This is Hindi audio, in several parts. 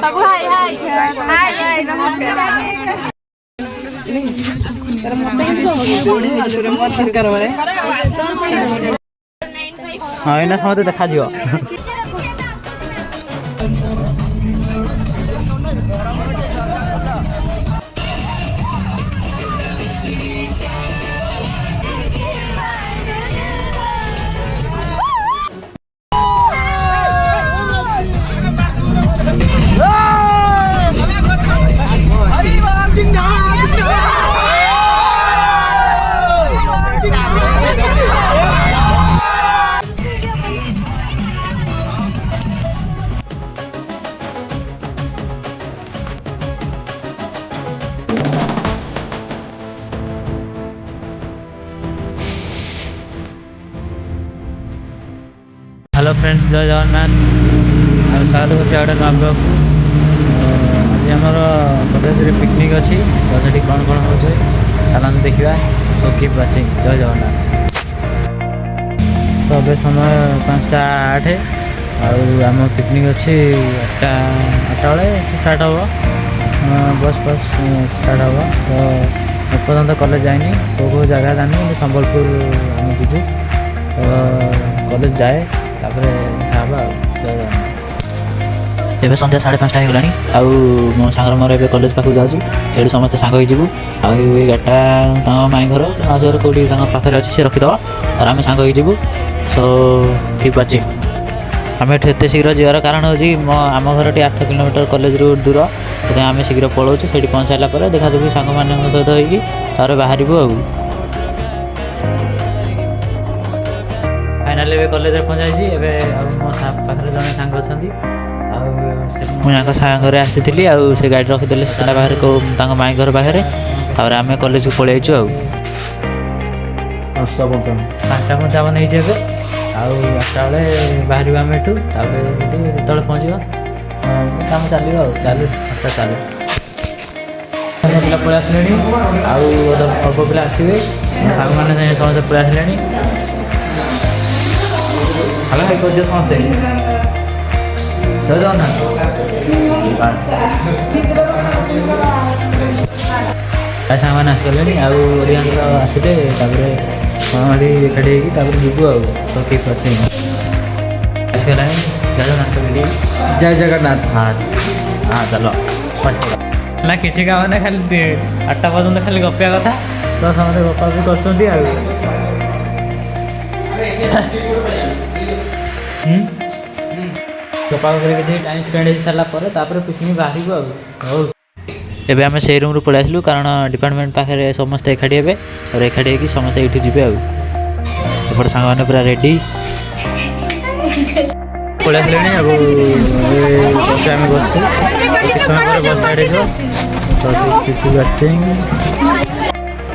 बाबू हाय हाय हाय हाय नमस्कार हाँ एना समझते देखा दियो हेलो फ्रेंड्स जय जगन्नाथ स्वागत करते गोटे नूआ ब्लॉग आज आमर कलेज पिकनिक अच्छी तो से कौन कौन हो चलते देखा सो कीप वाचिंग जय जगन्नाथ। तो अभी समय 5:08 आम पिकनिक अच्छी 8टा बेले स्टार्ट हम बस स्टार्ट हम तो एपर्तंत कलेज जाइनी कौ जगह जानी संबलपुर आम जीवु तो कलेज जाए तापर एवं सन्ध्या 5:30 हो गलानी आउ मो सांगर मोर ए कलेज पाक जाऊँ से समस्त सांग हो गाड़ीटा माई घर माउसी घर कौटी पाखे अच्छी से रखीद और आम सांग हो सो कीप वाचिंग। आम एत शीघ्र जीवार कारण हूँ आम घर 8 किलोमीटर कलेज रू दूर तो आम शीघ्र पलाऊँ से पहुँच सारापर देखा देखी सांग मान सहित होकर बाहर फाइनाली कलेज पहुँचाई मो पाखे जड़े सांग अच्छा मुझे सांगे आसी से गाड़ी रखीदे सारा बाहर माई घर पाखे आम कलेज को पलि आईचु 5:55 नहीं आउ 8टा बेले बाहर आम एठू जो पहुँचो कम चलो चलू संस्था चलू पिला पलि आसे अल्प पिला आसवे सांग मैंने समस्त पलि आसे हेलो हाई कर समस्ते जय जगन्नाथ सांग मैंने आसगले आडियंस आसिले एकाठी जीवु तो कीप वाचिंग आसगला जय जगन्नाथ जय जगन्नाथ हाँ हाँ चलो ना किसी काम ना खाली 8टा पर्यटन खाली गपिया कथा तो समस्त गपा भी कर गपा किसी टाइम स्पेंड हो सारापर पिकनिक बाहर एवं आम से रूम पलि आसलु कारण डिपार्टमेंट पाखे समस्त एकाठी हे और एकाठी होगी समस्त ये जी आउट सांग मैंने पूरा रेडी पलि आसे आम बस समय बस स्टार्ट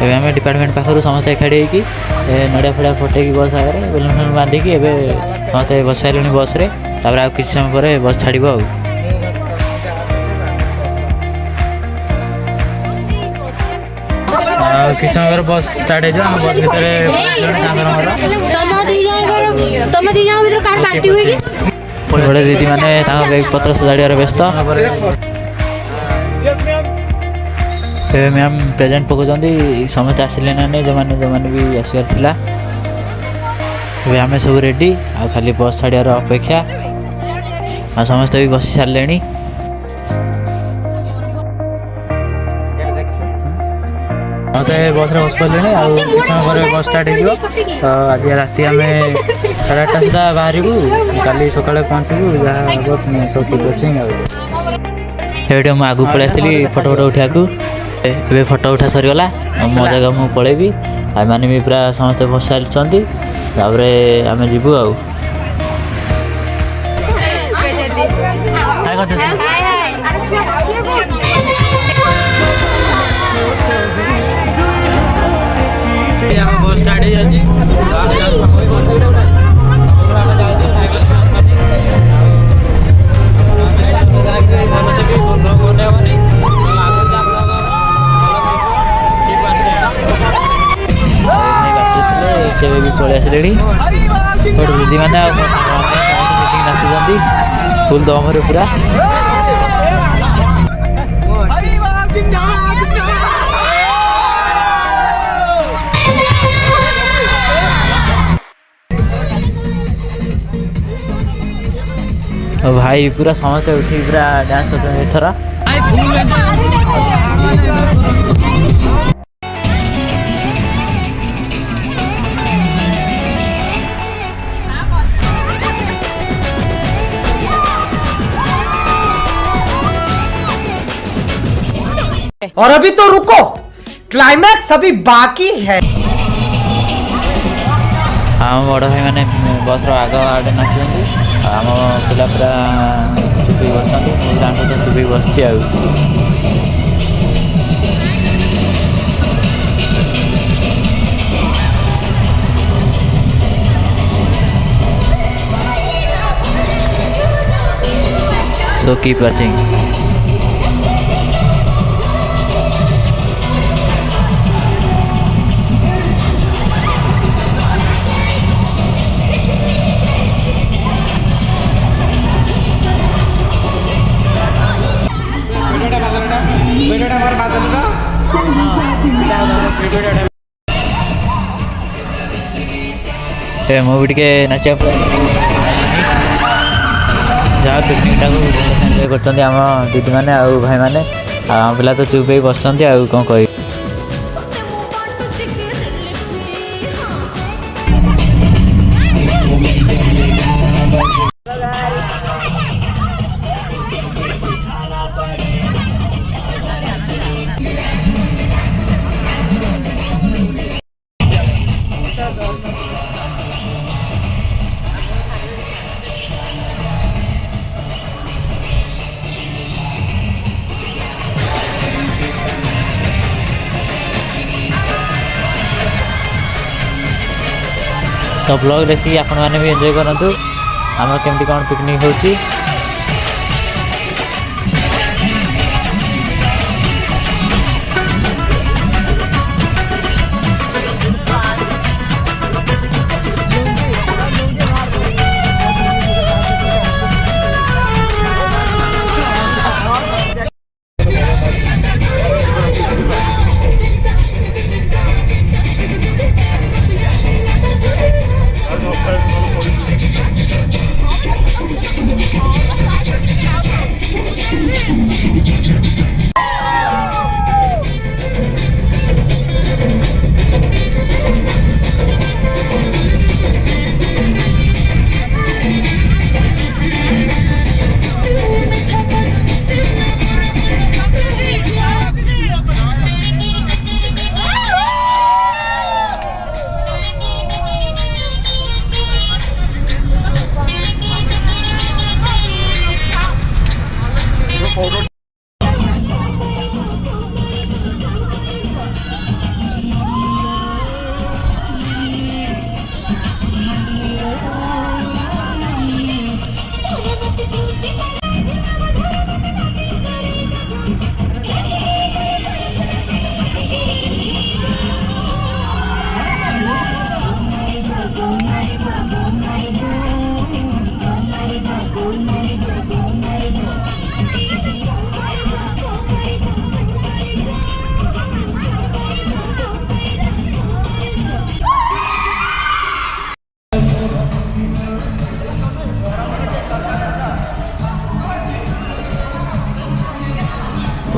एवं आम डिपार्टमेंट पाखर समस्त एकाठी होगी नड़िया फड़िया फटे बस आगे बेलून फेलून बांधिकी समस्त बस सारे बस रे तापर आ किसी समय पर बस छाड़ किसी समय पर बस स्टार्ट हो बस भर दीदी मैंने बैग पत्र सजाड़ व्यस्त मैम प्रेजेंट पकाउं समस्त आसिले ना नहीं जो मैंने भी आसबार था आम सब रेडी आ खाली बस छाड़ार अपेक्षा आ समस्त भी बसी सारे मत बस बस पड़े किसी समय बस स्टार्ट हो तो आज राति आम 8:30 सुधा बाहर काली सका पहुँचू जहाँ सब ठीक अच्छे ये मुझे आगू पलि आसती फोटो उठा ए फोटो उठा सरीगला मो जगह मुझे पलैबी आने भी पूरा समस्त बस सारी आम जीवु बस स्टार्ट हो जाए से भी पलि आसे दीदी मैंने नाचुंट फुल दम पूरा भाई पूरा समस्त उठी पूरा डांस करते एथरा और अभी तो रुको, क्लाइमैक्स अभी बाकी है। आम बड़ भाई मैंने बस आग आगे नाचुंट आम पिला पूरा चुपी बस तो चुपी बस So keep watching. मुझे टे नाचा जहाँ पिकनिक टाक एंजय कर दीदी मैंने आउ भाई मैंने आम पिला तो चुप ही बस कौन कह तो ब्लॉग देखिए आपण मैंने भी एंजॉय करूँ आम केमती कौन पिकनिक होची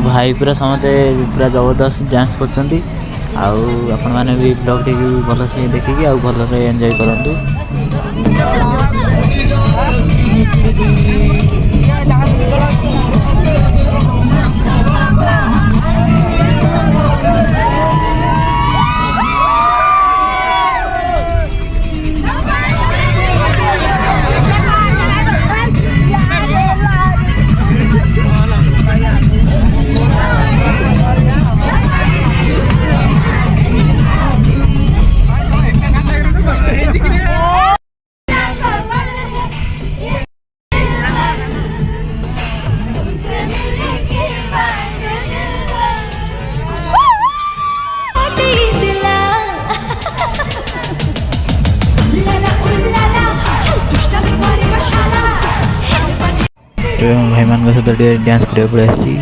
भाई पूरा समते पूरा जबरदस्त डांस करछंती आउ आपण माने भी ब्लॉग टी भल से देखिकी आउ भल से एंजॉय करंतु भाई मान सहित डांस करा पड़े आसी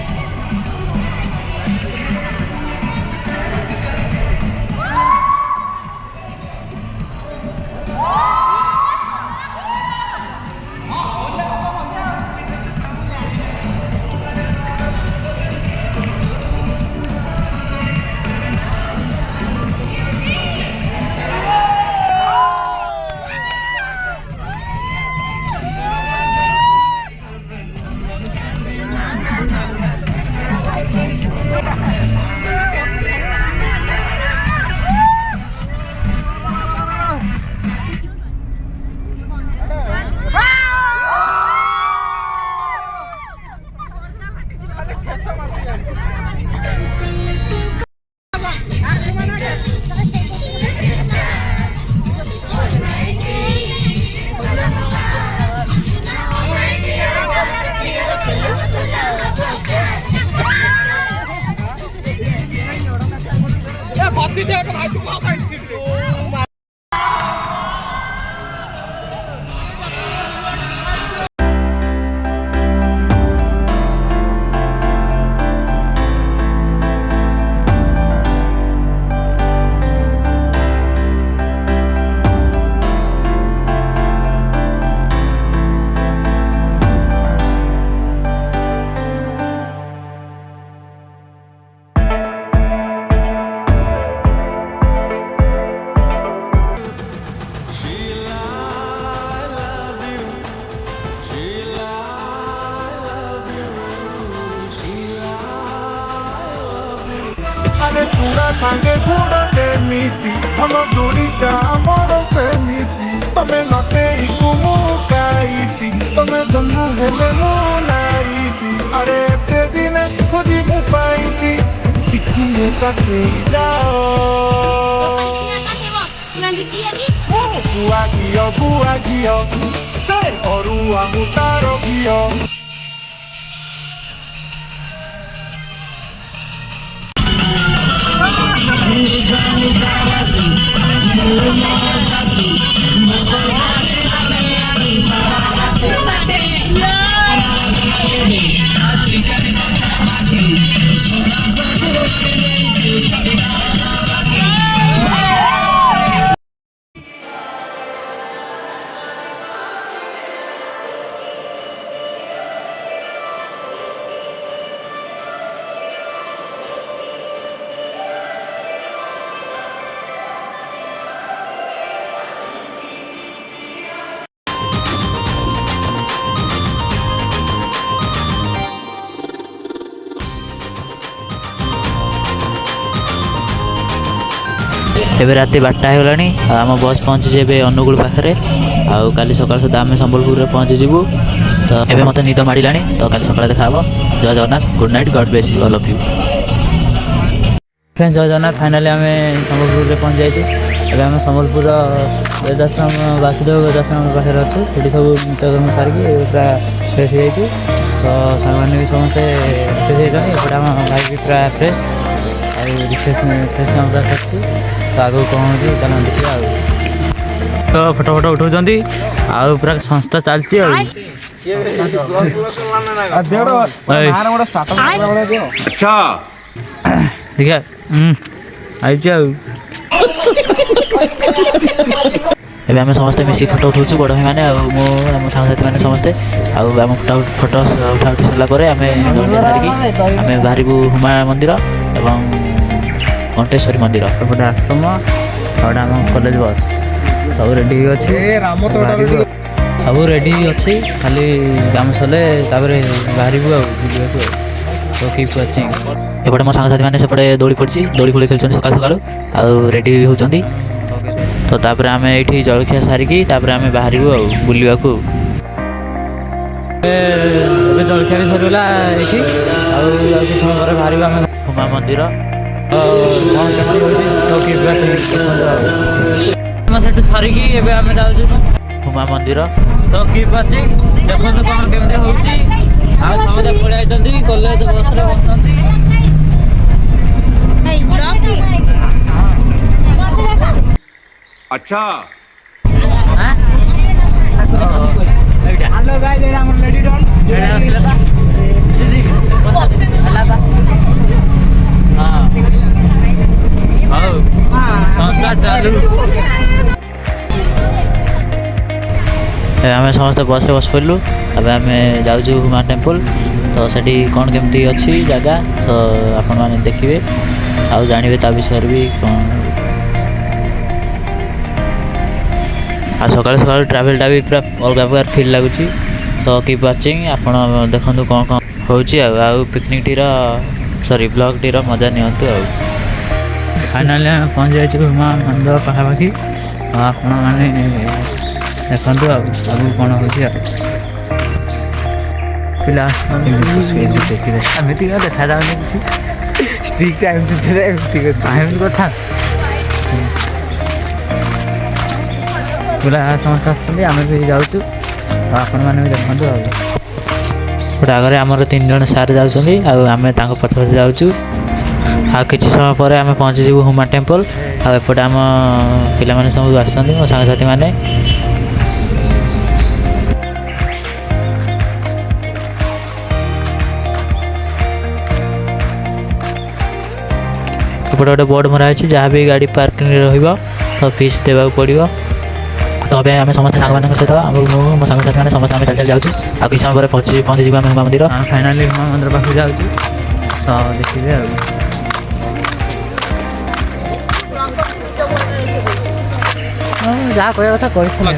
আরে চূড়া সাঙ্গে গুড় কেমিতি ଆମ ଯୋଡ଼ିଟା ଆମର ସେମିତି ତମେ ନଟେଇକୁ ମୁଁ କାଇତି ତମେ ଜନ୍ମ ହେଲେ ମୁଁ ନାଇତି ଆରେ ଏତେ ଦିନେ ଖୋଜି ମୁଁ ପାଇଛି ଟିକିଏ କାଟେଇ ଯାଅ ବୁଆ ଝିଅ ସେ ଅରୁଆ ମୁଁ ତାର ଝିଅ ଏବେ ରାତି 12ଟା ହେଇଗଲାଣି ଆଉ ଆମ ବସ୍ ପହଞ୍ଚିଛି ଏବେ ଅନୁଗୁଳ ପାଖରେ ଆଉ କାଲି ସକାଳ ସୁଦ୍ଧା ଆମେ ସମ୍ବଲପୁରରେ ପହଞ୍ଚିଯିବୁ ତ ଏବେ ମୋତେ ନିଦ ମାଡ଼ିଲାଣି ତ କାଲି ସକାଳେ ଦେଖା ହେବ ଜୟ Jagannath good night God bless you all of you friend ଜୟ ଜଗନ୍ନାଥ ଫାଇନାଲି ଆମେ ସମ୍ବଲପୁରରେ ପହଞ୍ଚି ଯାଇଛୁ ଏବେ ଆମେ ସମ୍ବଲପୁରର ବେଦାଶ୍ରମ ବାସୁଦେବ ବେଦାଶ୍ରମ ପାଖରେ ଅଛୁ ସେଠି ସବୁ ନିତ୍ୟକର୍ମ ସାରିକି ପୁରା ଫ୍ରେଶ୍ ହେଇଯାଇଛୁ ତ ସାଙ୍ଗମାନେ ବି ସମସ୍ତେ ଫ୍ରେଶ୍ ହେଇଛନ୍ତି ଏପଟେ ଆମ ଭାଇ ବି ପୁରା ଫ୍ରେଶ୍ ଆଉ ଫ୍ରେଶ୍ କାମ ପୁରା କରିଛି ତ ଆଗକୁ କ'ଣ ହେଉଛି ଚାଲ ଦେଖିବା ଆଉ ତ ଫଟୋ ଉଠାଉଛନ୍ତି ଆଉ ପୁରା ସଂସ୍ଥା ଚାଲିଛି ଆଉ ଦେଖିଆ ଆଇଛି ଆଉ ଏବେ ଆମେ ସମସ୍ତେ ମିଶିକି ଫଟୋ ଉଠାଉଛୁ ବଡ଼ ଭାଇମାନେ ଆଉ ମୁଁ ଆମ ସାଙ୍ଗସାଥିମାନେ ସମସ୍ତେ ଆଉ ଆମ ଫଟୋ ଉଠି ସାରିଲା ପରେ ଆମେ ଜଳଖିଆ ସାରିକି ଆମେ ବାହାରିବୁ ହୁମା ମନ୍ଦିର ଏବଂ ଘଣ୍ଟେଶ୍ୱରୀ ମନ୍ଦିର ଏପଟେ ଆଶ୍ରମ ଆଉ ଆମ କଲେଜ ବସ୍ ସବୁ ରେଡ଼ି ଅଛି ସବୁ ରେଡ଼ି ଅଛି ଖାଲି କାମ ସରିଲେ ତାପରେ ବାହାରିବୁ ଆଉ ବୁଲିବାକୁ ଆଉ କିପ୍ ୱାଚିଂ ଏପଟେ ମୋ ସାଙ୍ଗସାଥିମାନେ ସେପଟେ ଦୋଳି ପଡ଼ିଛି ଦୋଳି ଫୋଳି ଖେଳୁଛନ୍ତି ସକାଳୁ ସକାଳୁ ଆଉ ରେଡ଼ି ବି ହେଉଛନ୍ତି ତ ତାପରେ ଆମେ ଏଇଠି ଜଳଖିଆ ସାରିକି ତାପରେ ଆମେ ବାହାରିବୁ ଆଉ ବୁଲିବାକୁ ଏବେ ଜଳଖିଆ ବି ସରିଗଲା ଏଇଠି ଆଉ କିଛି ସମୟ ପରେ ବାହାରିବୁ ଆମେ ହୁମା ମନ୍ଦିର କ'ଣ କେମିତି ହେଉଛି ଆମେ ସେଠୁ ସରିକି ଏବେ ଆମେ ଯାଉଛୁ ହୁମା ମନ୍ଦିର ତ କିପ୍ ୱାଚିଂ ଦେଖନ୍ତୁ କ'ଣ କେମିତି ହେଉଛି ଆଉ ସମସ୍ତେ ପଳେଇ ଯାଇଛନ୍ତି କଲେଜ ବସ୍ରେ ବସନ୍ତି अच्छा हेलो गाइस एटा हमर लेडी डॉन संस्था चालू ଆମେ ସମସ୍ତେ ବସ୍ରେ ବସି ପଡ଼ିଲୁ ଏବେ ଆମେ ଯାଉଛୁ ହୁମା ଟେମ୍ପଲ ତ ସେଠି କ'ଣ କେମିତି ଅଛି ଜାଗା ତ ଆପଣମାନେ ଦେଖିବେ ଆଉ ଜାଣିବେ ତା ବିଷୟରେ ବି କ'ଣ ଆଉ ସକାଳୁ ସକାଳୁ ଟ୍ରାଭେଲ୍ଟା ବି ପୁରା ଅଲଗା ପ୍ରକାର ଫିଲ୍ ଲାଗୁଛି ତ କିପ୍ ୱାଚିଂ ଆପଣ ଦେଖନ୍ତୁ କ'ଣ କ'ଣ ହେଉଛି ଆଉ ପିକନିକ୍ଟିର ବ୍ଲଗ୍ଟିର ମଜା ନିଅନ୍ତୁ ଆଉ ଫାଇନାଲି ଆମେ ପହଞ୍ଚି ଯାଇଛୁ ହୁମା ମନ୍ଦିର ପାଖାପାଖି ଆଉ ଆପଣମାନେ ଦେଖନ୍ତୁ ଆଉ ଆଗକୁ କ'ଣ ହେଉଛି ଆଉ ପିଲା ଦେଖିବେ ଏମିତି କ'ଣ ଦେଖାଯାଉନି କିଛି ଷ୍ଟ୍ରିକ୍ଟ ଏମିତି କଥା ପିଲା ସମସ୍ତେ ଆସୁଛନ୍ତି ଆମେ ବି ଯାଉଛୁ ଆଉ ଆପଣମାନେ ବି ଦେଖନ୍ତୁ ଆଉ ଗୋଟେ ଆଗରେ ଆମର 3 ଜଣ ସାର୍ ଯାଉଛନ୍ତି ଆଉ ଆମେ ତାଙ୍କ ପଛ ପଛ ଯାଉଛୁ ଆଉ କିଛି ସମୟ ପରେ ଆମେ ପହଞ୍ଚିଯିବୁ ହୁମା ଟେମ୍ପଲ୍। ଆଉ ଏପଟେ ଆମ ପିଲାମାନେ ସବୁ ଆସୁଛନ୍ତି, ମୋ ସାଙ୍ଗସାଥିମାନେ। ଏପଟେ ଗୋଟେ ବୋର୍ଡ଼ ମରା ହେଇଛି, ଯାହା ବି ଗାଡ଼ି ପାର୍କିଂରେ ରହିବ ତ ଫିସ୍ ଦେବାକୁ ପଡ଼ିବ। ତ ଏବେ ଆମେ ସମସ୍ତେ ସାଙ୍ଗମାନଙ୍କ ସହିତ ମୁଁ ମୋ ସାଙ୍ଗସାଥିମାନେ ସମସ୍ତେ ଆମେ ଚାଲି ଚାଲି ଯାଉଛୁ। ଆଉ କିଛି ସମୟ ପରେ ପହଞ୍ଚିଯିବୁ ଆମେ ହୁମା ମନ୍ଦିର। ଫାଇନାଲି ହୁମା ମନ୍ଦିର ପାଖକୁ ଯାଉଛୁ, ତ ଦେଖିବେ ଆଉ। ଯାହା କହିବା କଥା କହିଥିଲେ।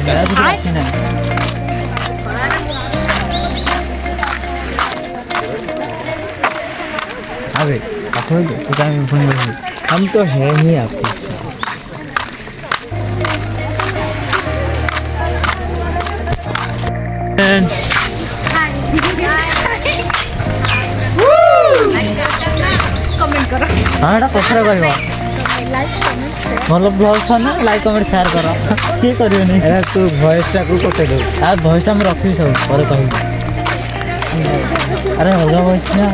अबे हम तो है ही आपके साथ। हाँ एटा पछरे कहब भल ब्लॉग ना लाइक कमेंट शेयर कर किए करनी तू वॉइस टा को कटे दो आ वॉइस टा हम रखी सब पर कहबी अरे अलग वॉइस ना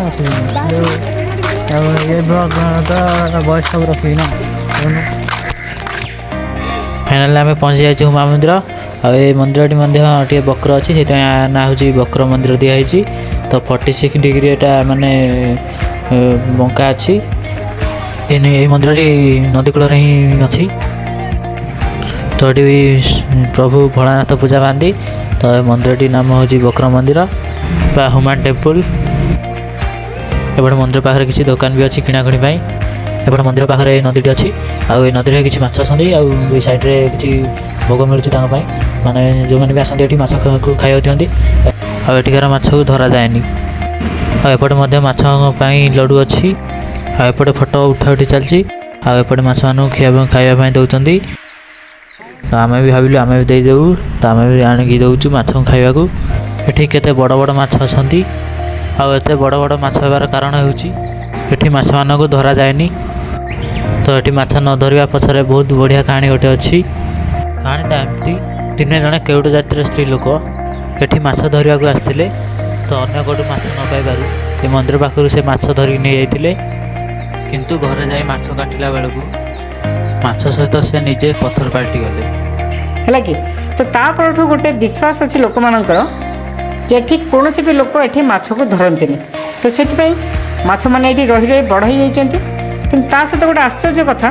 ये ब्लॉग तो वॉइस सब रखी ना। फाइनाली आम पहुँची जाइए हुमा मंदिर। आ मंदिर बक्र अच्छी से ना हूँ बक्र मंदिर दिखाई। तो 46 डिग्री एटा माने बंका अच्छी। ये मंदिर नदी कूल ही अच्छी। तो ये प्रभु भोलानाथ पूजा पाती। तो मंदिर नाम हूँ बक्र मंदिर बा हुमा टेम्पल। एपटे मंदिर पाखे किसी दुकान भी अच्छी किणाकिणी। एपटे मंदिर पाखे नदी अच्छी। आउ नदी में किसी माछ आसती। आई सैड्रे किसी भोग मिलूँ माने जो मैंने भी आसती माछ खाई दिखती। आठिकार माछ को धरा जाएनि। आएपटे माछपाई लडू अच्छी। आएपटे फोटो उठा उठी चलती। आएपटे माछ मान खावाई दौरान। तो आम भी भाविलु आम भी देदेवु। तो आम भी आणिकी दौचु माछ खावा। ये केते बड़ बड़ माछ आसती। आते बड़ बड़ माछ होबार कारण होठी माछ मान को धरा जाएनि। तो ये माछ न धरवा पछरे बहुत बढ़िया कहानी गोटे अच्छी। कहानीटा एमती दिने जड़े केउट जातिर स्त्री लोक ये माछ धरवा को आसते। तो अन्य कौटू माछ न पाइबार ये मंदिर पाखु से माछ धरिक नहीं जाते। किंतु घरे जाई माछ काटिला बेलू माछ सहित से निजे पत्थर पाल्टी गले है कि। तो तापरठू गोटे विश्वास अच्छी लोक मानकर जे ठीक कौन भी लोक ये माछ को धरती। तो से माछ मैंने ये रही रही बड़ हो जाती। कि सहित गोटे आश्चर्य कथा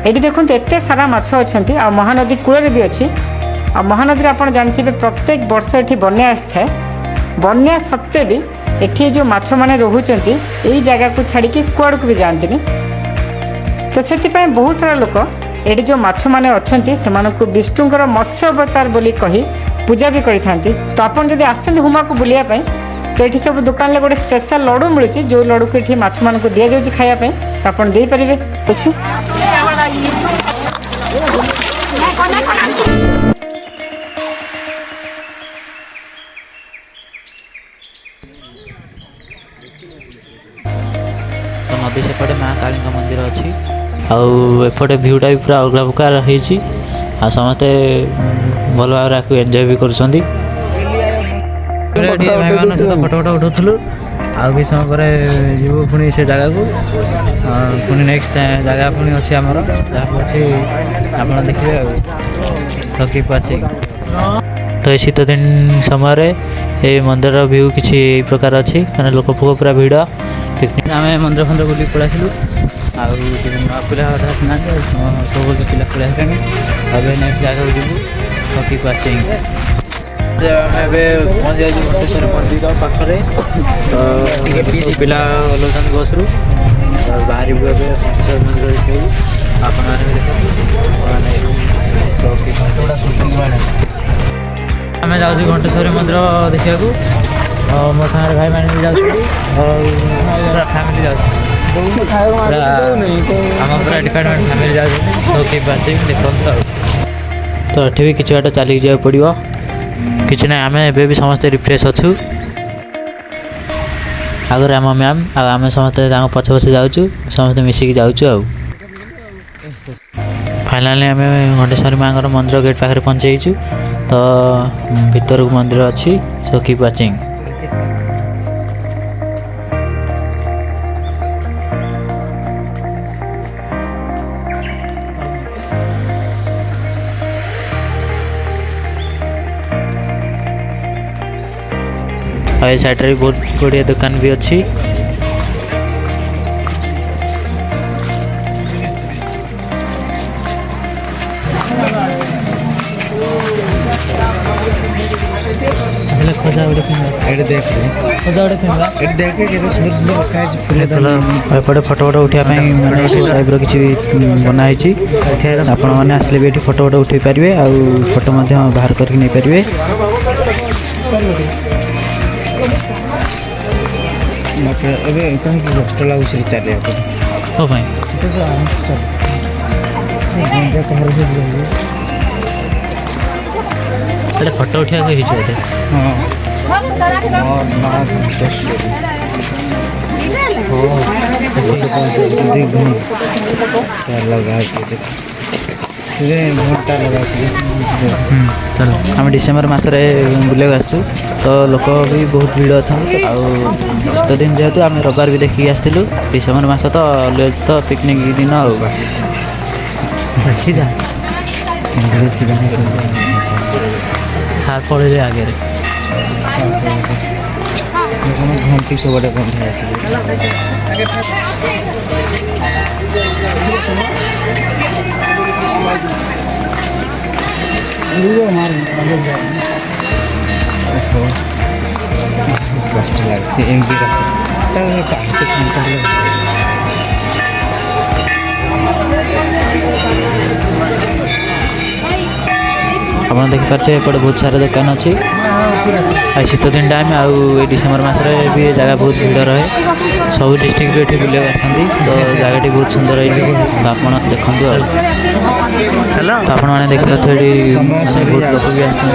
ये देखते एत सारा माछ अच्छा आ महानदी कूल भी अच्छी। आ महानदी आप जानते प्रत्येक वर्ष ये बन्या आए। बन्या सत्वे भी ये जो माछ मैंने रोचते यही जगह को छाड़ी कुआड़ को भी जाती। तो से बहुत सारा लोक ये जो माछ मैंने अच्छा से विष्णुकर मत्स्य अवतार बोली कही पूजा भी करते। तो आप जब आसुँच हुमा को बुलायापी तो ये सब दुकान में गोटे स्पेशल लडू मिलूँ जो लडू को ये माछ मान को दि जाऊँगी खायापी। तो आप देपारे तो नदी सेपटे माँ काली मंदिर अच्छी। आउपटे भ्यूटा भी पूरा अलग प्रकार हो समस्ते भल भाव एंजॉय भी कर सहित फोटो फोटो उठाऊलु। आउ कि समय पर जीव पुणी से जगह को पुणी नेक्स्ट जगह पुणी अच्छी आमर जहाँ अच्छी आप देखिए। तो कि तो ये शीत दिन समय ये मंदिर व्यू किसी प्रकार अच्छी मैंने लोक फोक पूरा भिड़ पिकनिक आम मंदिर फंदिर बुल पलि आसलु। पिला ना सब पिला पलि आसे नेक्स्ट जगह जीवु थकी पाचिंग। आम पहुँच जाइए घंटेश्वर मंदिर पाखे। तो पिला ओह्लाउन बस रु बाहर घंटेश्वर मंदिर देखिए आप आम जाऊँ घंटेश्वर मंदिर देखा। मो सागर भाई मैंने भी जाऊँ फैमिली जाऊँ आम पूरा डिपार्टमेंट फैमिली जाऊँ। तो कि देखते तो ये भी किसी बाट चलिक जा पड़ो कि ना। आम एबे भी समस्ते रिफ्रेश अच्छु। आगे आम मैम आम समस्ते पछे पछे जाऊँ समस्ते मिसिकी जाऊँ। फाइनाली आम घंटेश्वरी माँ मंदिर गेट पाखे पहुँची। तो भीतर को मंदिर अच्छी। सो कीप वाचिंग। और ये साइड रे बहुत गुड़िया दुकान भी अच्छी। एपटे फोटो फोटो उठा मैंने टाइप किसी बनाई आपण मैंने आसले भी ये फोटो फोटो उठे पारे आ फोटो बाहर करके नहीं पारे। कहीं कष्ट लगुच चलिए फोटो उठा चलो आम डिसेम्बर मसरे बुले आसु तो लोक भी बहुत भीड़ अच्छा शीत दिन जेहेतु आम रविवार भी देखिए आसलु डिसेम्बर मस तो अलवेज तो पिकनिक दिन सार पड़े आगे घंटी सब बंधा कष्ट आप देखिपारे एपटे बहुत सारा दुकान अच्छी शीत दिन टाइम आ डिसेम्बर मसरे भी जगह बहुत भीड़ रहे सब डिस्ट्रिक्ट भी ये बुले आसती तो जगह बहुत सुंदर है आप देखु तो आपण मैंने देख बहुत लोग भी आसती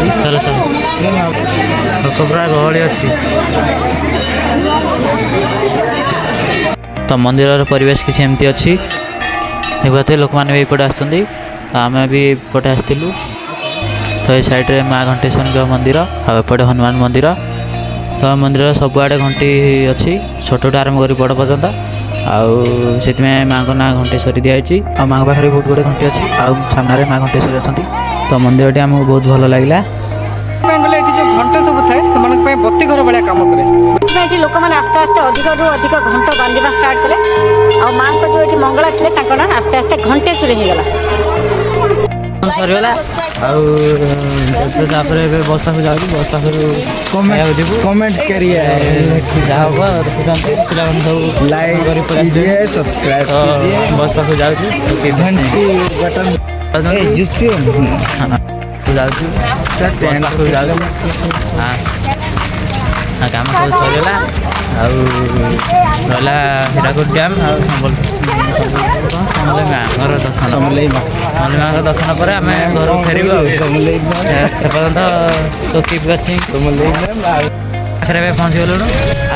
लोक प्राय गहली अच्छी तो मंदिर परिवेश किसी एमती अच्छी देखते लोक मैंने भी ये आसती तो आम भी एपटे आसलु तो ये साइड रे माँ घंटेश्वरी मंदिर आउपटे हनुमान मंदिर तो मंदिर सबुआड़े घंटी अच्छी छोटू आरंभ कर बड़ पर्यंत आउ माँ को ना घंटेश्वरी दिखाई आ माँ पाखे बहुत गुड़े घंटी अच्छी आउ सामने माँ घंटेश्वरी अच्छा तो मंदिर टी आमको बहुत भल लगे गले जो घंटा सब थाए से बत्ती घर भाया कम करे लोक मैंने आस्ते आस्ते अधिक रू अधिक घंट बांधा स्टार्ट कले आ माँ को जो ये मंगला थे आस्ते आस्ते घंटेश्वरी होगला सरीगला बस्ता को जाऊँ बस्ता कमेंट करिए सब लाइक कीजिए सब्सक्राइब कीजिए बस्ता को जाऊँ घंटी बटन जूस पियो काम सब सरीगला रहा हीराकुद डैम घर दर्शन समलेई माँ दर्शन पर आम घर फेर से पर्यंत चौकी अच्छी पाखे पहुँची गलु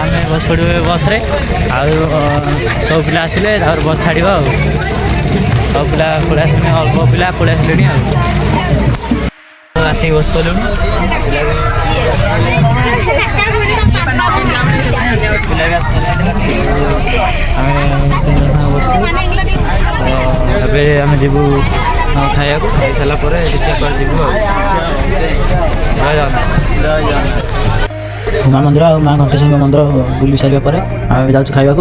आम बस पड़ू बस रे सब पिला आसिले बस छाड़ सब पिला पलि अल्प पिला पलि आसिले आसिक बस कलु आम जीवु खाया खाई सारापर देखिए जीवु उमा मंदिर और माँ घंटेश्वरी मंदिर बुली सारापर आम जाऊँ खावा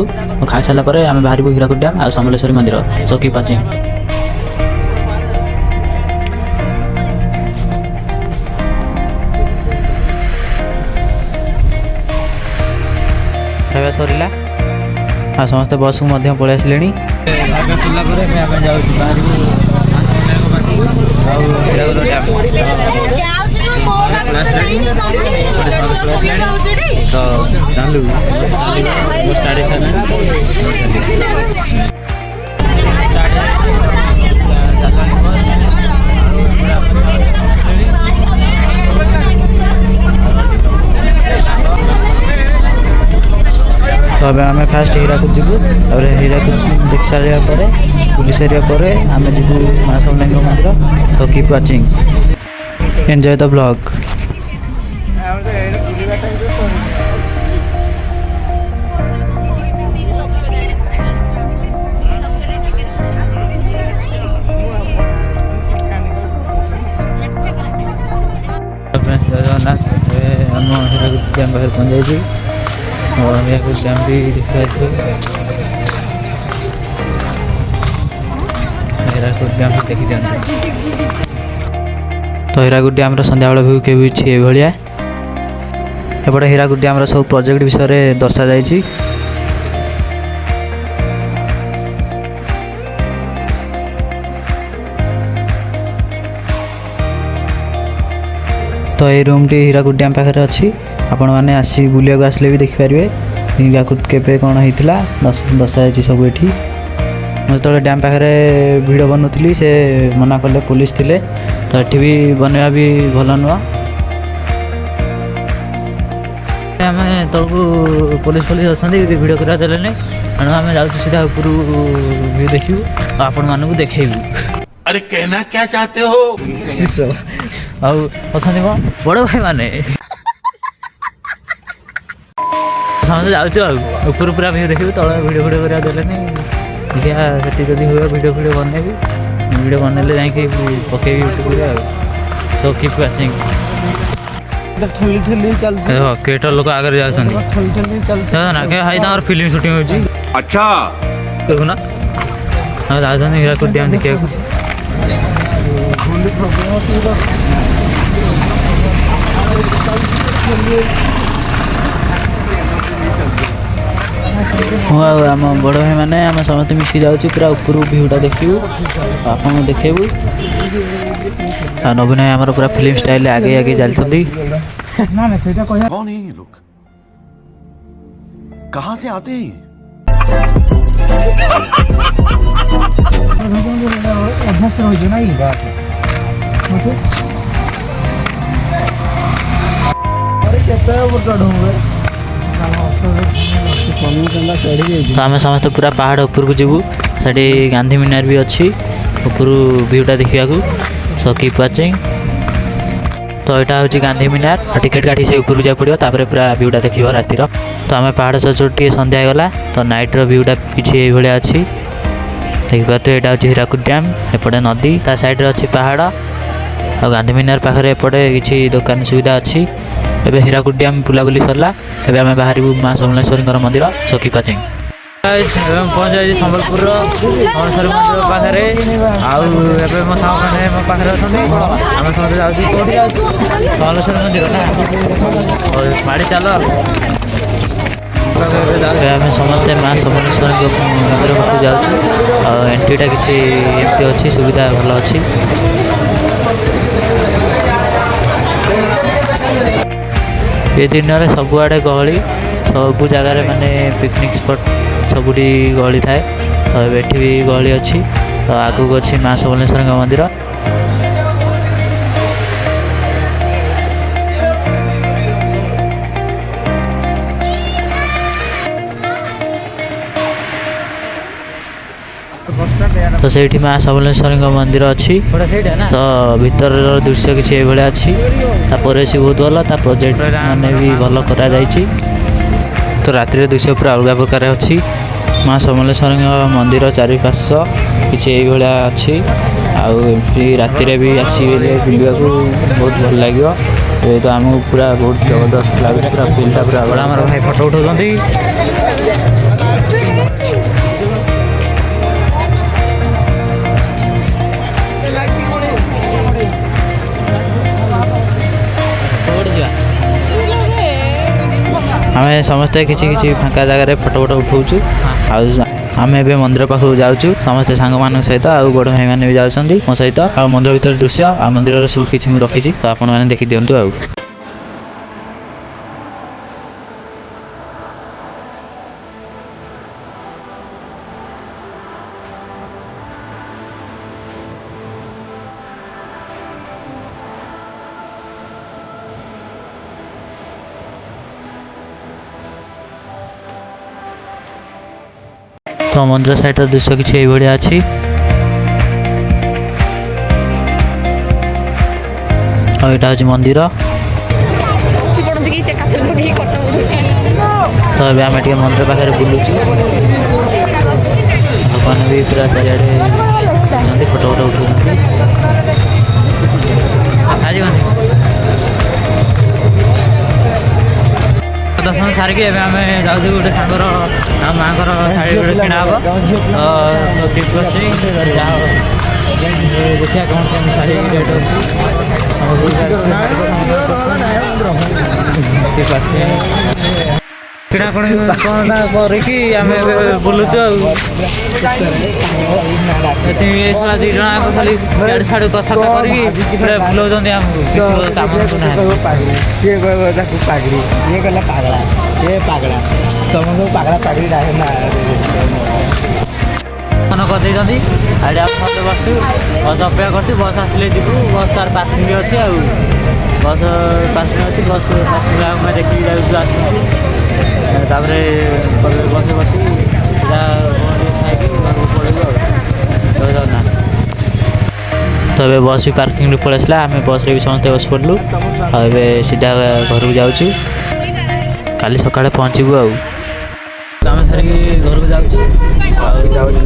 खाई सारापर आम बाहर हीराकुद डैम आ समलेश्वरी मंदिर चौकी पाचिंग खाଇବା ସରିଲା ଆଉ ସମସ୍ତେ ବସ୍କୁ ମଧ୍ୟ ପଳେଇ ଆସିଲେଣି ଖାଇବା ସରିଲା ପରେ ଆମେ ଯାଉଛୁ ବାହାରିବୁ ଆଉ ହୀରାକୁଦ ଡ୍ୟାମ୍ ତ ଚାଲୁ तो अब आम फास्ट हीराकुद जीवु और हीराकुद देख सारापर बुली सारापर आम जीवु माँ समलेई मंदिर तो keep watching enjoy the blog. Jagannath आम हीराकुद डैम पाखे पहुँच जाइए और हीराकुद डैम भी देखा हीराकुद डैम देखी दिखाते तो हीराकुद डैम सन्ध्या बेल भ्यू के भाया एपटे हीराकुद डैम सब प्रोजेक्ट विषय दर्शा जाइए तो ये रूमटी हीराकुद डैम पाखे अच्छी आपण मैंने आसी बुलिया आसले भी देखिपारे हीराकुद केवे कौन होता दर्शा जाइए सब ये मुझे जो डैम पाखे भिड बनूली से मना कले पुलिस थे तो ये भी बनवा भी भल नुह आम तौक पुलिस अच्छा भिड करा देने तेणु आम जाऊँ सीधा ऊपर व्यू देखू आपण मानक देखू अरे कहना क्या चाहते हो अच्छा कौन बड़ भाई माने समझे जाऊँ ऊपर पूरा व्यू देखू तला भिड भिड करा देने देखिए से जब हुए वीडियो बनैबी वीडियो बनैले जा पकेबी यूट्यूब सो कीप वाचिंग केटर लोक आगे जाए हाई फिल्म शूटिंग हो अच्छा देखुना जाऊँ हीराकुद डैम देखा हाँ आम बड़ भाई मैंने आम समस्त मिसी जाऊँ पूरा ऊपर भ्यूटा देखू आप देखेबू नवीन भाई आम पूरा फिल्म स्टाइल आगे आगे चलती कौन है ये लोग कहाँ से आते हैं तो आम समस्त पूरा पहाड़ ऊपर को जीवु साड़ी गांधी मीनार भी अच्छी ऊपर भ्यूटा देखा सो कीप वाचिंग तो यहाँ हूँ गांधी मीनार टिकेट काटी से ऊपर जा पड़ो तापर पूरा भ्यूटा देख रातिर तो आम पहाड़ सचोट टे सन्ध्या गला तो नाइट्र भ्यूटा किसी भाया अच्छी देखिए यहाँ हूँ हीराकुद डैम एपटे नदी ता साइड अच्छी पहाड़ आ गांधी मीनार पाखे एपटे किसी दुकान सुविधा अच्छी एबे हीराकुद डैम बुलाबुली सरला एबे आम बाहर माँ समलेश्वरी मंदिर सखी पाचिंग पहुँच जाए सम्बलपुर समलेश्वरी मंदिर पाखे आए मो साने मो पाखे अच्छा आम समस्त जाऊँ समलेश्वरी मंदिर ना माड़ी चल आम समस्ते माँ समलेश्वरी मंदिर पाक जाऊँ एंट्रीटा किसी एमती अच्छी सुविधा भल अच्छी ये दिन में सबुआड़े गहली सबू जगार माने पिकनिक स्पॉट सबुठी गहली थाए तो ये भी गहली अच्छी तो आगू अच्छी माँ समलेश्वरी मंदिर तो से माँ समलेश्वरी मंदिर अच्छी तो भीतर दृश्य किसी ये अच्छी परिवेश बहुत भल ता प्रोजेक्ट मैंने भी भल करा तो रातिर दृश्य पूरा अलग प्रकार अच्छी माँ समलेश्वरी मंदिर चारिपार्श्व किसी ये अच्छी राति भी आसवे बुला बहुत भल लगे तो आमको पूरा बहुत जबरदस्त लगे पूरा फिल्टा पूरा बड़ा आम भाई फटो उठाऊँ आम समस्ते किसी फाँका जगार फटो फटो उठाऊँ आम ए मंदिर पाखक जाऊँ समस्ते सांग मान सहित आ बड़ भाई मैंने भी जाऊँच मो सहित आ मंदिर भर दृश्य आ मंदिर सब किसी रखी तो आपण मैंने देखी दिंतु आ तो मंदिर साइड दृश्य किसी ये अच्छी और यहाँ हूँ मंदिर तो ये आम टे मंदिर पाखे बुलूचु भगवान भी पूरा चारिड़े फोटो फोटो उठाऊँ आज ସାରିକି ଏବେ ଆମେ ଯାଉଛୁ ଗୋଟେ ସାଙ୍ଗର ଆମ ମାଆଙ୍କର ଶାଢ଼ୀ ଗୋଟେ କିଣା ହେବ ତ ସବୁ ଗିଫ୍ଟ ଅଛି ଯାହା ଦେଖିବା କ'ଣ କେମିତି ଶାଢ଼ୀ ରେଟ୍ ଅଛି ଠିକ୍ ଅଛି କିଣାକୁଣି କ'ଣ କରିକି ଆମେ ଏବେ ବୁଲୁଛୁ ଆଉ ଦୁଇ ଜଣ ଯାକ ଖାଲି ଇଆଡ଼େ ସିଆଡ଼େ କଥାବାର୍ତ୍ତା କରିକି ପୁରା ବୁଲଉଛନ୍ତି ଆମକୁ କିଛି କାମ କରୁନାହାନ୍ତି ସିଏ କହିବ ତାକୁ ପାଗଡ଼ି ଇଏ କହିଲା ପାଗଳା ସିଏ ପାଗଳା ସମସ୍ତଙ୍କୁ ପାଗଳା ପାଗଡ଼ି ଡାକେ ନା ମନ କରିଦେଇଛନ୍ତି ଆଡ଼େ ଆମେ ସମସ୍ତେ ବସିଛୁ ବସ୍ ଅପେକ୍ଷା କରୁଛୁ ବସ୍ ଆସିଲେ ଯିବୁ ବସ୍ ତାର ପାର୍କିଂ ଅଛି ଆଉ ବସ୍ ପାର୍କିଂ ଅଛି ବସ୍ ପାର୍କିଂ ଆମେ ଦେଖିକି ଯାଉଛୁ ଆସୁଛୁ ତାପରେ ବସେ ବସି ଯାହା ଖାଇକି ଘରକୁ ପଳେଇବୁ ଆଉ ଜଗନ୍ନାଥ ତ ଏବେ ବସ୍ ବି ପାର୍କିଂରୁ ପଳେଇ ଆସିଲା ଆମେ ବସ୍ରେ ବି ସମସ୍ତେ ବସି ପଡ଼ିଲୁ ଆଉ ଏବେ ସିଧା ଘରକୁ ଯାଉଛୁ କାଲି ସକାଳେ ପହଞ୍ଚିବୁ ଆଉ କାମ ସାରିକି ଘରକୁ ଯାଉଛୁ ଆଉ ଯାଉଛୁ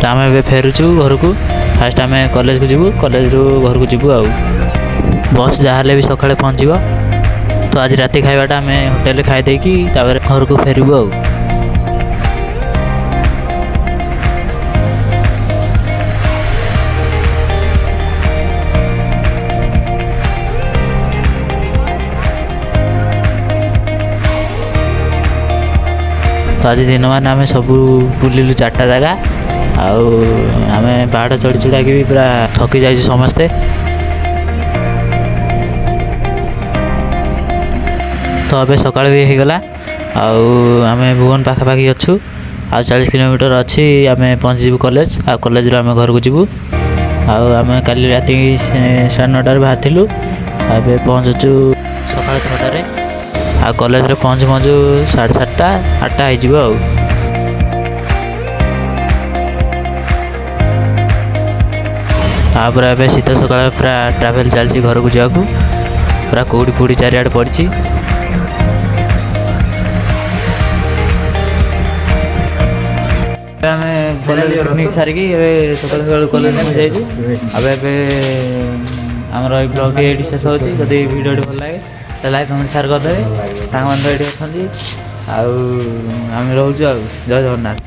ତ ଆମେ ଏବେ ଫେରୁଛୁ ଘରକୁ ଫାର୍ଷ୍ଟ ଆମେ କଲେଜକୁ ଯିବୁ କଲେଜରୁ ଘରକୁ ଯିବୁ ଆଉ ବସ୍ ଯାହାହେଲେ ବି ସକାଳେ ପହଞ୍ଚିବ ତ ଆଜି ରାତି ଖାଇବାଟା ଆମେ ହୋଟେଲରେ ଖାଇଦେଇକି ତାପରେ ଘରକୁ ଫେରିବୁ ଆଉ ତ ଆଜି ଦିନମାନ ଆମେ ସବୁ ବୁଲିଲୁ 4ଟା ଜାଗା ଆଉ ଆମେ ପାହାଡ଼ ଚଢ଼ି ଚଢ଼ାକି ବି ପୁରା ଥକି ଯାଇଛୁ ସମସ୍ତେ ତ ଏବେ ସକାଳ ବି ହେଇଗଲା ଆଉ ଆମେ ଭୁବନ ପାଖାପାଖି ଅଛୁ ଆଉ 40 କିଲୋମିଟର ଅଛି ଆମେ ପହଞ୍ଚିଯିବୁ କଲେଜ ଆଉ କଲେଜରୁ ଆମେ ଘରକୁ ଯିବୁ ଆଉ ଆମେ କାଲି ରାତି 9:30ରେ ବାହାରିଥିଲୁ ଆଉ ଏବେ ପହଞ୍ଚୁଛୁ ସକାଳ 6ଟାରେ ଆଉ କଲେଜରେ ପହଞ୍ଚୁ 7:30 8ଟା ହେଇଯିବ ଆଉ ତାପରେ ଏବେ ଶୀତ ସକାଳେ ପୁରା ଟ୍ରାଭେଲ୍ ଚାଲିଛି ଘରକୁ ଯିବାକୁ ପୁରା କୁହୁଡ଼ି ଫୁହୁଡ଼ି ଚାରିଆଡ଼େ ପଡ଼ିଛି ଆମେ କଲେଜ ପିକନିକ୍ ସାରିକି ଏବେ ସକାଳୁ ସକାଳୁ କଲେଜ ଯାଇଛୁ ଆଉ ଏବେ ଆମର ଏଇ ବ୍ଲଗ୍ଟି ଏଇଠି ଶେଷ ହେଉଛି ଯଦି ଭିଡ଼ିଓଟି ଭଲ ଲାଗେ ତାହେଲେ ଲାଇକ୍ କମେଣ୍ଟ ସେୟାର କରିଦେବେ ସାଙ୍ଗମାନେ ତ ଏଇଠି ଅଛନ୍ତି ଆଉ ଆମେ ରହୁଛୁ ଆଉ ଜୟ ଜଗନ୍ନାଥ।